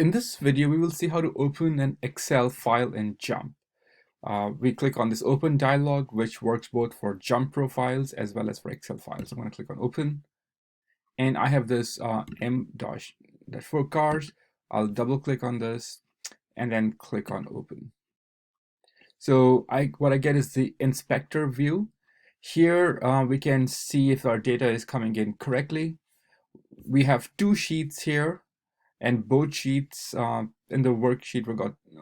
In this video, we will see how to open an Excel file in JMP. We click on this open dialog, which works both for JMP profiles as well as for Excel files. I'm going to click on open, and I have this m-4 cars. I'll double click on this and then click on open. So what I get is the inspector view. Here we can see if our data is coming in correctly. We have two sheets here, and both sheets in the worksheet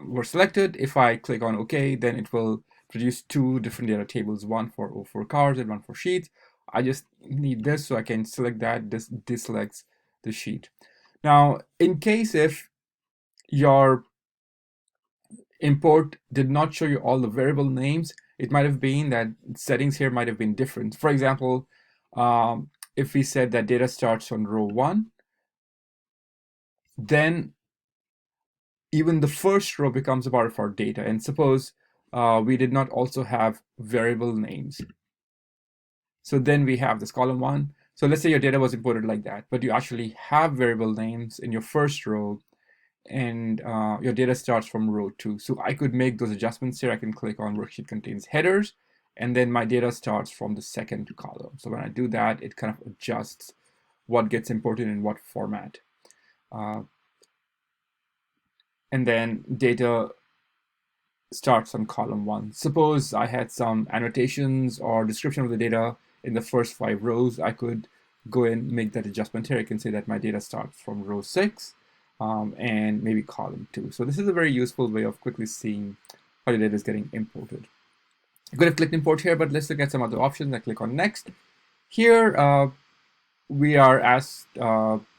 were selected. If I click on OK, then it will produce two different data tables, one for cars and one for sheets. I just need this, so I can select that. This deselects the sheet. Now, in case if your import did not show you all the variable names, it might have been that settings here might have been different. For example, if we said that data starts on row 1, then even the first row becomes a part of our data. And suppose we did not also have variable names. So then we have this column 1. So let's say your data was imported like that, but you actually have variable names in your first row, and your data starts from row 2. So I could make those adjustments here. I can click on worksheet contains headers, and then my data starts from the second column. So when I do that, it kind of adjusts what gets imported in what format. And then data starts on column 1. Suppose I had some annotations or description of the data in the first 5 rows. I could go and make that adjustment here. I can say that my data starts from row 6 and maybe column 2. So this is a very useful way of quickly seeing how your data is getting imported. I could have clicked import here, but let's look at some other options. I click on next. Here we are asked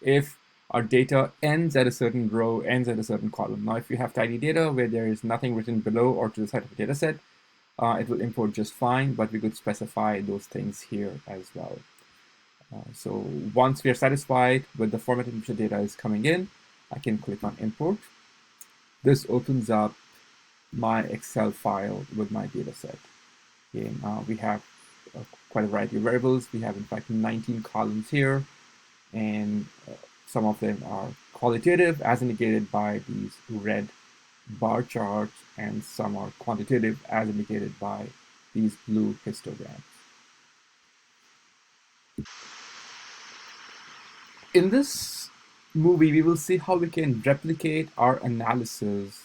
if our data ends at a certain row, ends at a certain column. Now, if you have tidy data where there is nothing written below or to the side of the data set, it will import just fine, but we could specify those things here as well. So once we are satisfied with the format in which the data is coming in, I can click on import. This opens up my Excel file with my data set. Okay, we have quite a variety of variables. We have, in fact, 19 columns here, and some of them are qualitative, as indicated by these red bar charts, and some are quantitative, as indicated by these blue histograms. In this movie, we will see how we can replicate our analysis